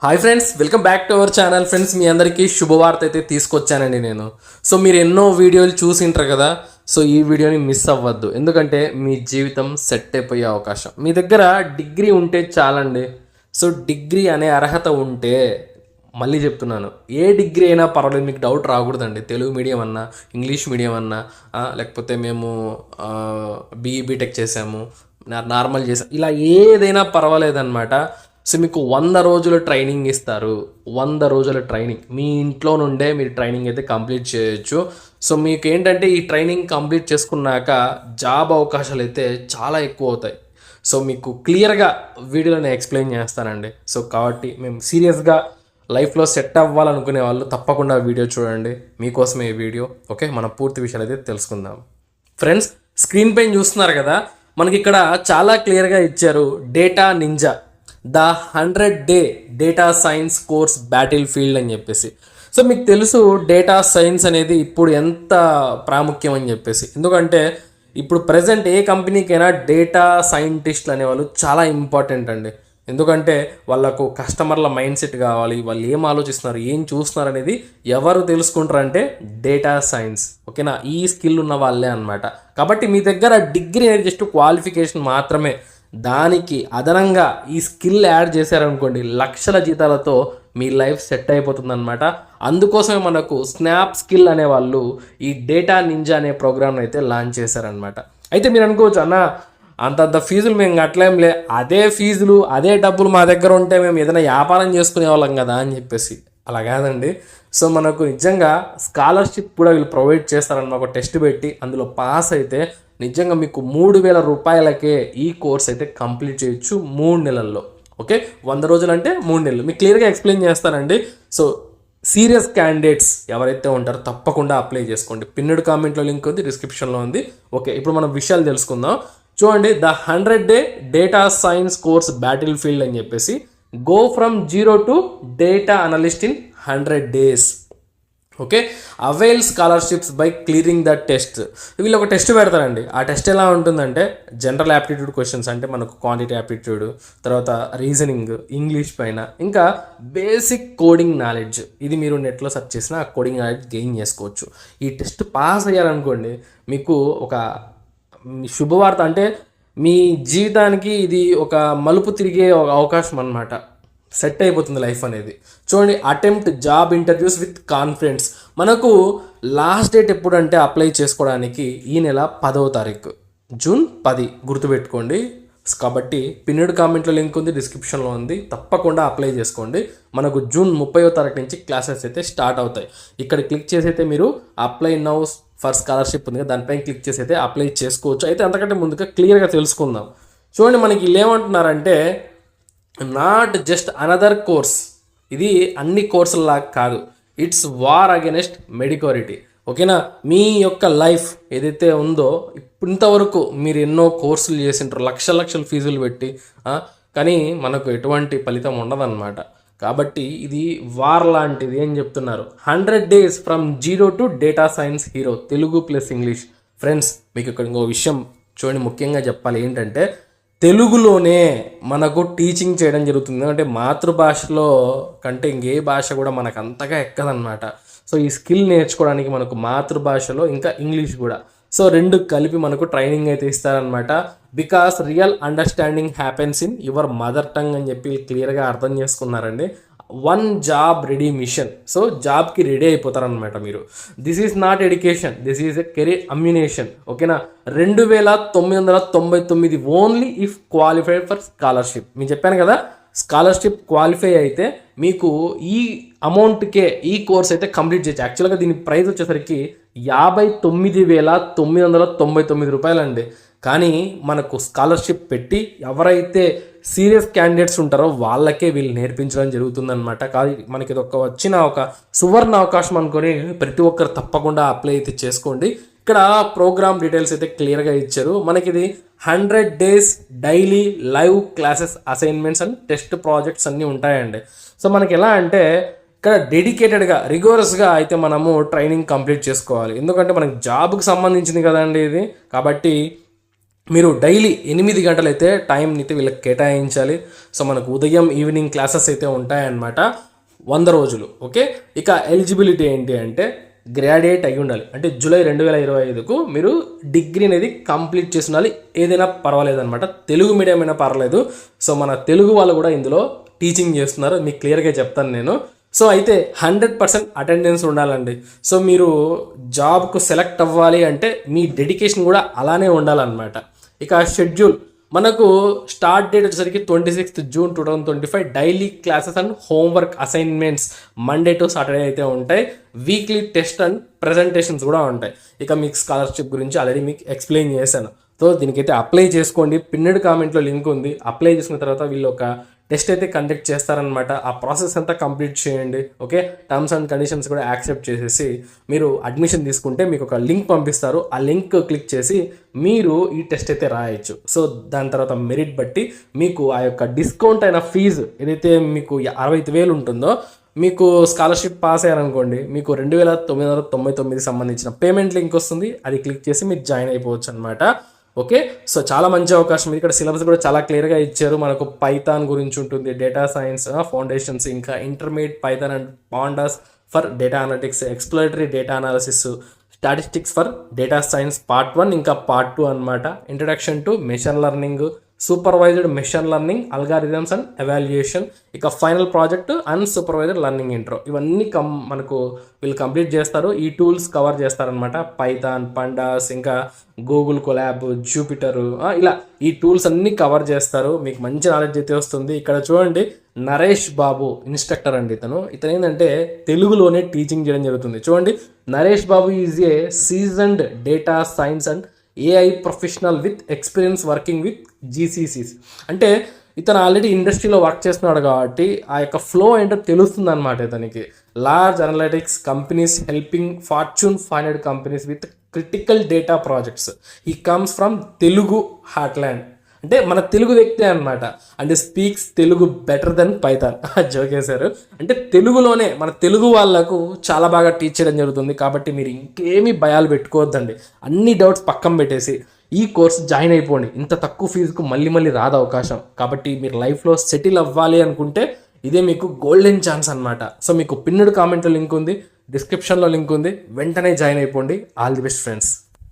Hi friends, welcome back to our channel. Friends, మీ అందరికీ శుభవార్త అయితే తీసుకొచ్చానండి నేను. సో మీరు ఎన్నో వీడియోలు చూసింటారు కదా. సో ఈ వీడియోని మిస్ అవ్వద్దు, ఎందుకంటే మీ జీవితం సెట్ అయిపోయే అవకాశం. మీ దగ్గర డిగ్రీ ఉంటే చాలండి. సో డిగ్రీ అనే అర్హత ఉంటే, మళ్ళీ చెప్తున్నాను, ఏ డిగ్రీ అయినా పర్వాలేదు, మీకు డౌట్ రాకూడదండి. తెలుగు మీడియం అన్నా, ఇంగ్లీష్ మీడియం అన్నా, లేకపోతే మేము బీటెక్ చేసాము, నార్మల్ చేసాము, ఇలా ఏదైనా పర్వాలేదన్నమాట. సో మీకు 100 రోజుల ట్రైనింగ్ ఇస్తారు. 100 రోజుల ట్రైనింగ్ మీ ఇంట్లో నుండే మీరు ట్రైనింగ్ అయితే కంప్లీట్ చేయొచ్చు. సో మీకు ఏంటంటే ఈ ట్రైనింగ్ కంప్లీట్ చేసుకున్నాక జాబ్ అవకాశాలు అయితే చాలా ఎక్కువ అవుతాయి. సో మీకు క్లియర్గా వీడియోలో నేను ఎక్స్ప్లెయిన్ చేస్తానండి. సో కాబట్టి మేము సీరియస్గా లైఫ్లో సెట్ అవ్వాలనుకునే వాళ్ళు తప్పకుండా వీడియో చూడండి. మీకోసమే ఈ వీడియో. ఓకే, మన పూర్తి విషయాలు అయితే తెలుసుకుందాం. ఫ్రెండ్స్, స్క్రీన్ పైన చూస్తున్నారు కదా, మనకి ఇక్కడ చాలా క్లియర్గా ఇచ్చారు data ninja the 100-day data science course battle field అని చెప్పేసి. సో మీకు తెలుసు డేటా సైన్స్ అనేది ఇప్పుడు ఎంత ప్రాముఖ్యం అని చెప్పేసి. ఎందుకంటే ఇప్పుడు ప్రజెంట్ ఏ కంపెనీకైనా డేటా సైంటిస్టులు అనేవాళ్ళు చాలా ఇంపార్టెంట్ అండి. ఎందుకంటే వాళ్ళకు కస్టమర్ల మైండ్ సెట్ కావాలి, వాళ్ళు ఏం ఆలోచిస్తున్నారు, ఏం చూస్తున్నారు అనేది ఎవరు తెలుసుకుంటారంటే డేటా సైన్స్. ఓకేనా, ఈ స్కిల్ ఉన్న వాళ్ళే అనమాట. కాబట్టి మీ దగ్గర డిగ్రీ అనేది జస్ట్ క్వాలిఫికేషన్ మాత్రమే. దానికి అదనంగా ఈ స్కిల్ యాడ్ చేశారనుకోండి, లక్షల జీతాలతో మీ లైఫ్ సెట్ అయిపోతుంది అనమాట. అందుకోసమే మనకు స్నాప్ స్కిల్ అనేవాళ్ళు ఈ డేటా నింజా అనే ప్రోగ్రామ్ని అయితే లాంచ్ చేశారనమాట. అయితే మీరు అనుకోవచ్చు, అన్న అంతంత ఫీజులు మేము కట్టలేంలే, అదే ఫీజులు అదే డబ్బులు మా దగ్గర ఉంటే మేము ఏదైనా వ్యాపారం చేసుకునే వాళ్ళం కదా అని చెప్పేసి. అలా కాదండి. సో మనకు నిజంగా స్కాలర్షిప్ కూడా వీళ్ళు ప్రొవైడ్ చేస్తారన్నమాట. ఒక టెస్ట్ పెట్టి అందులో పాస్ అయితే నిజంగా మీకు 3,000 రూపాయలకే ఈ కోర్స్ అయితే కంప్లీట్ చేయొచ్చు 3 నెలల్లో. ఓకే, 100 రోజులు అంటే 3 నెలలు. మీకు క్లియర్గా ఎక్స్ప్లెయిన్ చేస్తానండి. సో సీరియస్ క్యాండిడేట్స్ ఎవరైతే ఉంటారో తప్పకుండా అప్లై చేసుకోండి. పిన్నెడ్ కామెంట్లో లింక్ ఉంది, డిస్క్రిప్షన్లో ఉంది. ఓకే, ఇప్పుడు మనం విషయాలు తెలుసుకుందాం. చూడండి, the 100-day data science course battle field అని చెప్పేసి, go from zero to data analyst in 100 days. Okay, avail scholarships by clearing the test. వీళ్ళు ఒక టెస్ట్ పెడతారండి. ఆ టెస్ట్ ఎలా ఉంటుందంటే జనరల్ యాప్టిట్యూడ్ క్వశ్చన్స్, అంటే మనకు క్వాంటిటీ యాప్టిట్యూడ్, తర్వాత రీజనింగ్, ఇంగ్లీష్ పైన, ఇంకా బేసిక్ కోడింగ్ నాలెడ్జ్. ఇది మీరు నెట్లో సెర్చ్ చేసిన ఆ కోడింగ్ నాలెడ్జ్ గెయిన్ చేసుకోవచ్చు. ఈ టెస్ట్ పాస్ అయ్యారనుకోండి, మీకు ఒక శుభవార్త. అంటే మీ జీవితానికి ఇది ఒక మలుపు తిరిగే ఒక అవకాశం అన్నమాట. సెట్ అయిపోతుంది లైఫ్ అనేది. చూడండి, attempt job interviews with confidence. మనకు లాస్ట్ డేట్ ఎప్పుడంటే అప్లై చేసుకోవడానికి ఈ నెల 10వ తారీఖు, జూన్ 10, గుర్తుపెట్టుకోండి. కాబట్టి పిన్నెడ్ కామెంట్లో లింక్ ఉంది, డిస్క్రిప్షన్లో ఉంది. తప్పకుండా అప్లై చేసుకోండి. మనకు జూన్ 30వ తారీఖు నుంచి క్లాసెస్ అయితే స్టార్ట్ అవుతాయి. ఇక్కడ క్లిక్ చేసి అయితే మీరు అప్లై నౌ ఫర్ స్కాలర్షిప్ ఉంది, దానిపైన క్లిక్ చేసి అయితే అప్లై చేసుకోవచ్చు. అయితే అంతకంటే ముందుగా క్లియర్గా తెలుసుకుందాం. చూడండి, మనకి వీళ్ళు ఏమంటున్నారంటే, నాట్ జస్ట్ అనదర్ కోర్స్. ఇది అన్ని కోర్సుల్లా కాదు, ఇట్స్ వార్ అగెనెస్ట్ మెడికోరిటీ. ఓకేనా, మీ యొక్క లైఫ్ ఏదైతే ఉందో, ఇంతవరకు మీరు ఎన్నో కోర్సులు చేసింటారు, లక్షల ఫీజులు పెట్టి, కానీ మనకు ఎటువంటి ఫలితం ఉండదన్నమాట. కాబట్టి ఇది వార్ లాంటిది అని చెప్తున్నారు. 100 days from zero to data science hero, Telugu plus English. Friends, మీకు ఇక్కడ ఇంకో విషయం చూడండి, ముఖ్యంగా చెప్పాలి ఏంటంటే, తెలుగులోనే మనకు టీచింగ్ చేయడం జరుగుతుంది. అంటే మాతృభాషలో కంటే ఇంకే భాష కూడా మనకు అంతగా ఎక్కదన్నమాట. సో ఈ స్కిల్ నేర్చుకోవడానికి మనకు మాతృభాషలో ఇంకా ఇంగ్లీష్ కూడా, సో రెండు కలిపి మనకు ట్రైనింగ్ అయితే ఇస్తారనమాట. Because real understanding happens in your mother tongue అని చెప్పి క్లియర్గా అర్థం చేసుకున్నారండి. 1 జాబ్ రెడీ మిషన్. సో జాబ్కి రెడీ అయిపోతారనమాట మీరు. This is not education, this is a career ammunition. ఓకేనా, 2,999 only if qualified for scholarship. మీకు చెప్పాను కదా, స్కాలర్షిప్ క్వాలిఫై అయితే మీకు ఈ అమౌంట్కే ఈ కోర్స్ అయితే కంప్లీట్ చేయొచ్చు. యాక్చువల్గా దీని ప్రైస్ వచ్చేసరికి 59,999 రూపాయలండి. కానీ మనకు స్కాలర్షిప్ పెట్టి ఎవరైతే సీరియస్ క్యాండిడేట్స్ ఉంటారో వాళ్ళకే వీళ్ళు నేర్పించడం జరుగుతుందన్నమాట. కానీ మనకి ఇది వచ్చిన ఒక సువర్ణ అవకాశం అనుకొని ప్రతి ఒక్కరు తప్పకుండా అప్లై అయితే చేసుకోండి. ఇక్కడ ప్రోగ్రామ్ డీటెయిల్స్ అయితే క్లియర్గా ఇచ్చారు. మనకి ఇది 100 days daily live classes, assignments and test projects అన్నీ ఉంటాయండి. సో మనకి ఎలా అంటే, ఇక్కడ డెడికేటెడ్గా రిగోరస్గా అయితే మనము ట్రైనింగ్ కంప్లీట్ చేసుకోవాలి. ఎందుకంటే మనకి జాబ్కి సంబంధించింది కదండి ఇది. కాబట్టి మీరు డైలీ 8 గంటలు అయితే టైంని అయితే వీళ్ళకి కేటాయించాలి. సో మనకు ఉదయం ఈవినింగ్ క్లాసెస్ అయితే ఉంటాయన్నమాట 100 రోజులు. ఓకే, ఇక ఎలిజిబిలిటీ ఏంటి అంటే గ్రాడ్యుయేట్ అయి ఉండాలి. అంటే జూలై 2025కు మీరు డిగ్రీ అనేది కంప్లీట్ చేసి ఉండాలి. ఏదైనా పర్వాలేదు అనమాట, తెలుగు మీడియం అయినా పర్వాలేదు. సో మన తెలుగు వాళ్ళు కూడా ఇందులో టీచింగ్ చేస్తున్నారు, మీకు క్లియర్గా చెప్తాను నేను. సో అయితే 100% అటెండెన్స్ ఉండాలండి. సో మీరు జాబ్కు సెలెక్ట్ అవ్వాలి అంటే మీ డెడికేషన్ కూడా అలానే ఉండాలన్నమాట. ఇక షెడ్యూల్ మనకు స్టార్ట్ డేట్ వచ్చేసరికి 26 June 2025. Daily classes and homework assignments Monday to Saturday అయితే ఉంటాయి. వీక్లీ టెస్ట్ అండ్ ప్రజెంటేషన్స్ కూడా ఉంటాయి. ఇక మీకు స్కాలర్షిప్ గురించి ఆల్రెడీ మీకు ఎక్స్ప్లెయిన్ చేశాను. సో దీనికైతే అప్లై చేసుకోండి. పిన్నెడ్ కామెంట్లో లింక్ ఉంది. అప్లై చేసుకున్న తర్వాత వీళ్ళు ఒక టెస్ట్ అయితే కండక్ట్ చేస్తారనమాట. ఆ ప్రాసెస్ అంతా కంప్లీట్ చేయండి. ఓకే, టర్మ్స్ అండ్ కండిషన్స్ కూడా యాక్సెప్ట్ చేసేసి మీరు అడ్మిషన్ తీసుకుంటే మీకు ఒక లింక్ పంపిస్తారు. ఆ లింక్ క్లిక్ చేసి మీరు ఈ టెస్ట్ అయితే రాయొచ్చు. సో దాని తర్వాత మెరిట్ బట్టి మీకు ఆ యొక్క డిస్కౌంట్ అయిన ఫీజు ఏదైతే మీకు 65,000 ఉంటుందో, మీకు స్కాలర్షిప్ పాస్ అయ్యారనుకోండి, మీకు 2,999 సంబంధించిన పేమెంట్ లింక్ వస్తుంది. అది క్లిక్ చేసి మీరు జాయిన్ అయిపోవచ్చు అనమాట. ఓకే, సో చాలా మంచి అవకాశం. ఇక్కడ సిలబస్ కూడా చాలా క్లియర్గా ఇచ్చారు. మనకు పైథాన్ గురించి ఉంటుంది, డేటా సైన్స్ ఫౌండేషన్స్, ఇంకా intermediate Python and pandas for data analytics, exploratory data analysis, statistics for data science part 1 ఇంకా పార్ట్ 2 అనమాట. Introduction to machine learning, supervised machine learning, algorithms and evaluation, ఇక final project unsupervised learning intro. ఇవన్నీ మనకు వీళ్ళు complete చేస్తారు. ఈ tools cover చేస్తారనమాట. Python, pandas, ఇంకా గూగుల్ కొలాబ్, జూపిటర్, ఇలా ఈ టూల్స్ అన్నీ కవర్ చేస్తారు. మీకు మంచి నాలెడ్జ్ అయితే వస్తుంది. ఇక్కడ చూడండి, నరేష్ బాబు ఇన్స్ట్రక్టర్ అండి. ఇతను ఏంటంటే తెలుగులోనే టీచింగ్ చేయడం జరుగుతుంది. చూడండి, Naresh Babu is a seasoned data science and AI professional with experience working with GCCs. అంటే ఇతను ఆల్రెడీ ఇండస్ట్రీలో వర్క్ చేస్తున్నాడు కాబట్టి ఆ యొక్క ఫ్లో ఏంటో తెలుస్తుంది అనమాట ఇతనికి. Large analytics companies helping Fortune 500 companies with critical data projects. He comes from Telugu heartland. అంటే మన తెలుగు వ్యక్తి అనమాట. And speaks Telugu better than Python. జోకేశారు. అంటే తెలుగులోనే మన తెలుగు వాళ్ళకు చాలా బాగా టీచ్ చేయడం జరుగుతుంది. కాబట్టి మీరు ఇంకేమీ భయాలు పెట్టుకోవద్దండి. అన్ని డౌట్స్ పక్కన పెట్టేసి ఈ కోర్స్ జాయిన్ అయిపోండి. ఇంత తక్కువ ఫీజుకు మళ్ళీ రాదు అవకాశం. కాబట్టి మీరు లైఫ్లో సెటిల్ అవ్వాలి అనుకుంటే ఇదే మీకు గోల్డెన్ ఛాన్స్ అనమాట. సో మీకు పిన్నెడ్ కామెంట్లో లింక్ ఉంది, డిస్క్రిప్షన్లో లింక్ ఉంది. వెంటనే జాయిన్ అయిపోండి. All the best friends.